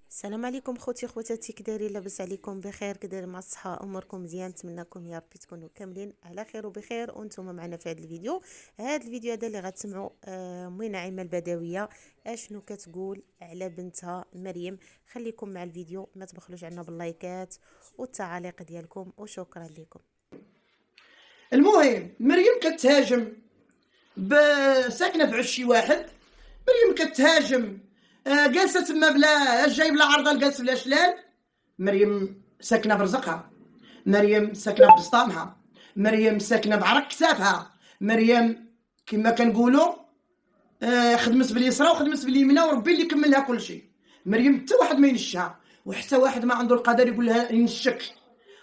السلام عليكم خوتي خواتاتي، كدايرين؟ لاباس عليكم؟ بخير؟ كدايرين مع الصحه؟ اموركم مزيان؟ نتمنىكم يا ربي تكونوا كاملين على خير وبخير وانتم معنا في هذا الفيديو. هذا اللي غتسمعوا نعيمه البدويه اشنو كتقول على بنتها مريم. خليكم مع الفيديو، ما تبخلوش عنا باللايكات والتعاليق ديالكم، وشكرا لكم. المهم مريم كتهاجم ساكنه في عشي واحد. مريم كتهاجم جالسه تما بلا جاي بلا عرضه، جالسه بلا شلال. مريم ساكنه برزقها، مريم ساكنه بسطامها، مريم ساكنه بعرق كتافها. مريم كما كنقولوا خدمت باليسرى وخدمت باليمنى، وربي اللي كمل لها كل شيء. مريم حتى واحد ما ينشها، وحتى واحد ما عنده القدر يقول لها ينشك.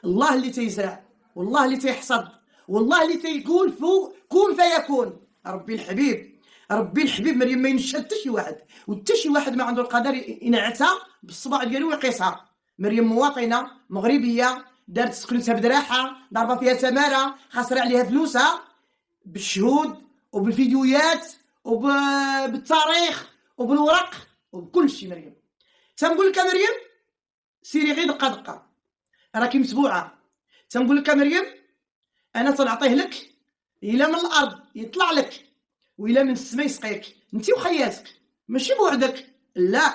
الله اللي تيزرع، والله اللي تيحصد، والله اللي تيقول فوق كون فيكون. ربي الحبيب، ربي الحبيب، مريم ما ينشها حتى شي واحد، وحتى شي واحد ما عنده القدر ينعتها بالصباع ديالو ويقيسها. مريم مواطنه مغربيه، دارت سكنتها بدراحه، ضربه فيها تماره، خسر عليها فلوسها بالشهود وبالفيديوهات وبالتاريخ وبالورق وبكل شيء. مريم تنقول لك مريم سيري غير دقه دقه، راكي متبوعه. تنقول لك مريم انا تنعطيه لك الا من الارض يطلع لك، وإلا من السما يسقيك، انت وخياتك، ماشي بوحدك. لا،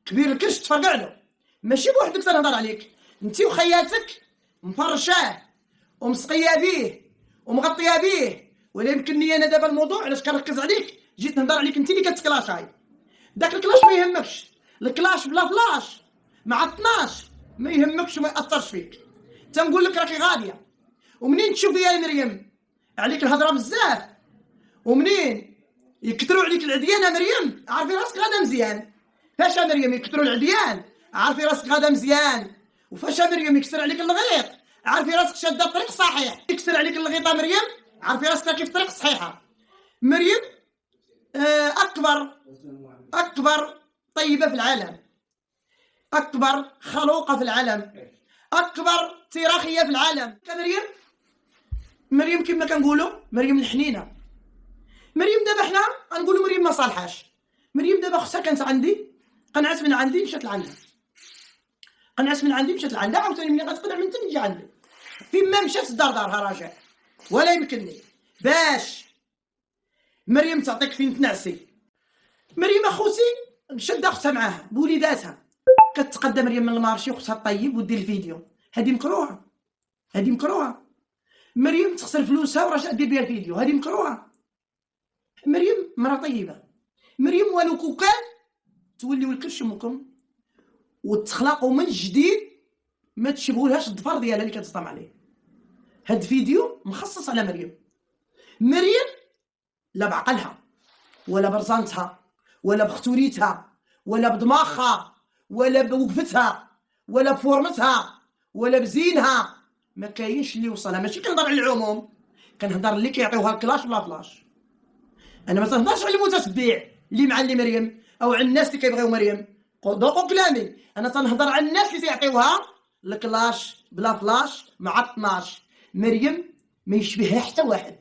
كبير الكرش تفرقع له، ماشي بوحدك تنهضر عليك، انت وخياتك مفرشاه ومسقيه بيه ومغطيه بيه. ولا يمكنني انا دابا الموضوع علاش كنركز عليك، جيت نهضر عليك انت اللي كتكلاشاي. داك الكلاش ما يهمكش، الكلاش بلا فلاش مع 12 ما يهمكش وما ياثرش فيك. تنقول لك راكي غاديه، ومنين تشوفي يا مريم عليك الهضره بزاف، ومنين يكثروا عليك العديان مريم عارفي راسك غادا مزيان. فاش مريم يكثروا العديان عارفي راسك غادا مزيان، وفاش مريم يكسر عليك الغيط عارفي راسك شاده الطريق صحيح. يكسر عليك الغيط مريم عارفي راسك راكي في الطريق صحيحه. مريم اكبر طيبه في العالم، اكبر خلوقه في العالم، اكبر تراخيه في العالم. مريم كما كنقولوا مريم الحنينه. مريم دابا حنا غنقولوا مريم ما صالحاش. مريم دابا اختها كانت عندي، قنعت من عندي مشات لعندها، قنعت من عندي مشات لعندها، عاوتاني ملي غتقنع من تما تجي عندي. فين ما مشات دارها راجع، ولا يمكنني باش مريم تعطيك فين تنعسي. مريم اخوتي شاده اختها معاها بوليداتها، كتقدم مريم من المارشي واختها الطيب ودير الفيديو. هذه مكروهه، هذه مكروهه. مريم تخسر فلوسها وراجع دير بها الفيديو، هذه مكروهه. مريم مرا طيبه. مريم ولو كان توليو الكرش امكم وتخلقوا من جديد، ما تشبهولهاش الظفر ديالها اللي كتصطم عليه. هاد الفيديو مخصص على مريم. مريم لا بعقلها ولا برزانتها ولا بختوريتها ولا بدماغها ولا بوقفتها ولا بفورمتها ولا بزينها، ما كاينش اللي وصلها. ماشي كنهضر على العموم، كنهضر اللي كيعطيوها الكلاش بلا فلاش. انا ما تنهضرش على المتتبع اللي معلي مريم او على الناس اللي كيبغيو مريم، ذوقوا كلامي. انا تنهضر على الناس اللي تيعطيوها الكلاش بلا فلاش مع 12. مريم ما يشبهها حتى واحد.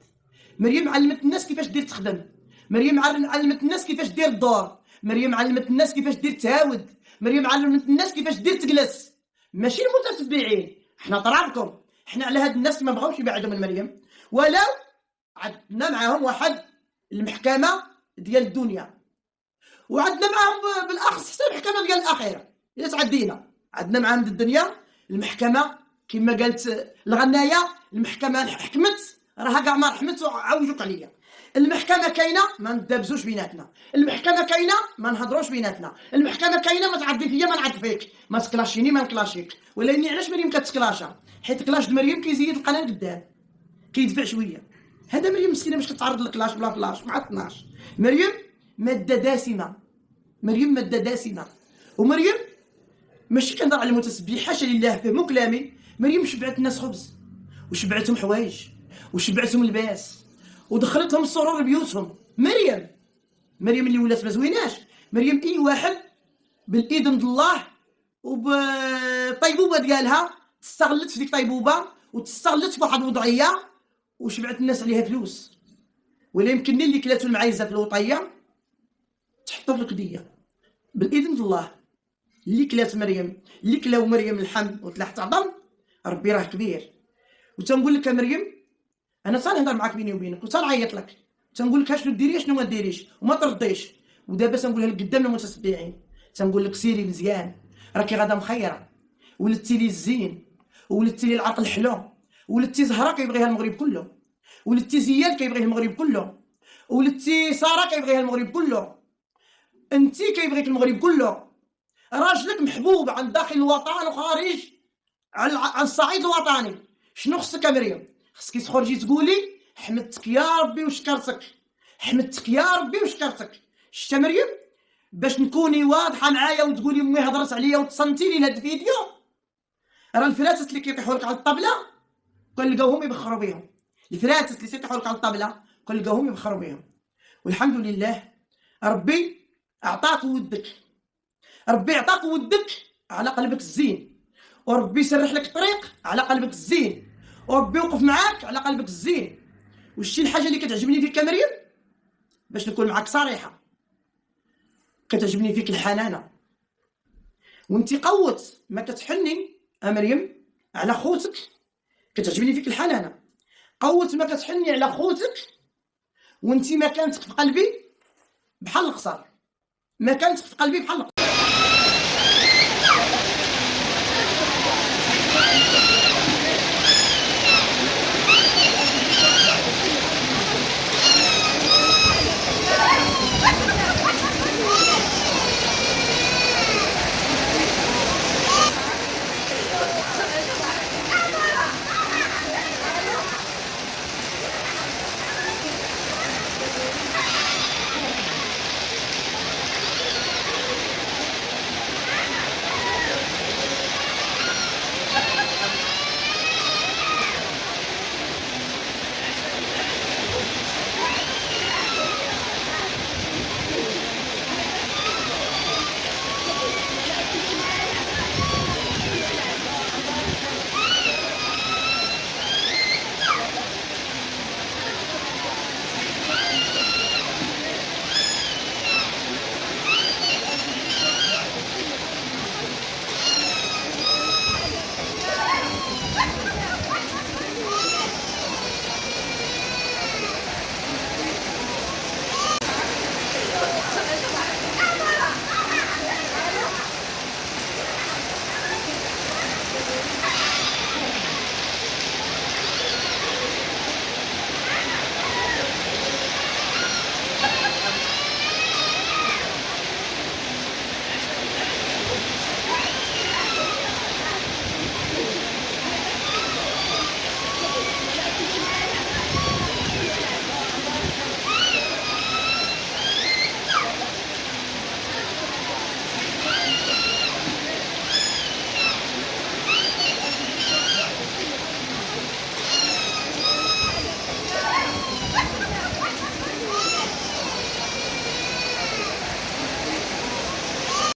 مريم علمت الناس كيفاش دير تخدم، مريم علمت الناس كيفاش دير الدور، مريم علمت الناس كيفاش دير تهاود، مريم علمت الناس كيفاش دير تجلس. ماشي المتتبعين، حنا طرابكم، حنا على هاد الناس ما بغاوش يبعدوا من مريم، ولو عندنا معاهم واحد المحكمه ديال الدنيا، وعندنا معاهم بالاخص حتى المحكمه ديال الاخيره الا تعدينا. عندنا معاهم الدنيا المحكمه كما قالت الغنايه، المحكمه حكمت راها كاع ما رحمت وعوجوك عليا. المحكمه كاينه ما ندابزوش بيناتنا، المحكمه كاينه ما نهضروش بيناتنا، المحكمه كاينه ما تعدي فيا ما نعد فيك، ما تكلاشيني ما نكلاشيك. ولاني علاش مريم كتكلاشا؟ حيت كلاش مريم كيزيد القناه قدام، كيدفع شويه. هذا مريم مسكينه باش كتعرض للكلاش بلا فلاش مع 12. مريم ماده دسمه، مريم ماده دسمه. ومريم ماشي كنهضر على المتسبح، حاشا لله، فهموا كلامي. مريم شبعت الناس خبز وشبعتهم حوايج وشبعتهم لباس ودخلتهم السرور لبيوتهم. مريم اللي ولات ما زويناش. مريم اي واحد بالاذن د الله وبالطيبوبه ديالها تستغلت في ديك الطيبوبه وتستغلت في واحد الوضعيه وشبعت الناس عليها فلوس. ولا يمكن اللي كلاتو المعايزه في الوطيه تحطو في القضيه بالاذن د الله. اللي كلات مريم، اللي كلاو مريم اللحم وطلعت عظم، ربي راه كبير. وتنقول لك مريم، انا صار نهضر معاك بيني وبينك وصار نعيط لك، تنقول لك شنو ديري شنو ما ديريش وما ترضيش. ودابا تنقولها لك قدام المتتبعين، تنقول لك سيري مزيان، راكي غادا مخيره، ولدتي لي الزين، ولدتي لي العقل الحلو، ولدتي زهره كيبغيها المغرب كله، ولدتي زياد كيبغيه المغرب كله، ولدتي ساره كيبغيها المغرب كله، انتي كيبغيك المغرب كله، راجلك محبوب عن داخل الوطن وخارج على الصعيد الوطني. شنو خصك يا مريم؟ خصك تخرجي تقولي حمدتك يا ربي وشكرتك، حمدتك يا ربي وشكرتك. شتا مريم؟ باش نكوني واضحه معايا وتقولي امي هضرت عليا وتصنتي لي لهاد الفيديو، راه الفراتات اللي كيطيحوا لك على الطابله كنلقاوهم يبخروا بهم، الفراتات اللي تيطيحوا لك على الطابله كنلقاوهم يبخروا بهم. والحمد لله ربي اعطاك ودك، ربي عطاك ودك على قلبك الزين، وربي يسرح لك طريق على قلبك الزين، وربي يوقف معاك على قلبك الزين. وشتي الحاجه اللي كتعجبني فيك يا مريم، باش نكون معاك صريحه، كتعجبني فيك الحنانه، وانت قوت ما كتحني يا مريم على خوتك، كتعجبني فيك الحنانه، قوت ما كتحني على خوتك، وانت ما كانتك في قلبي بحال القصر، ما كانتك في قلبي بحال القصر.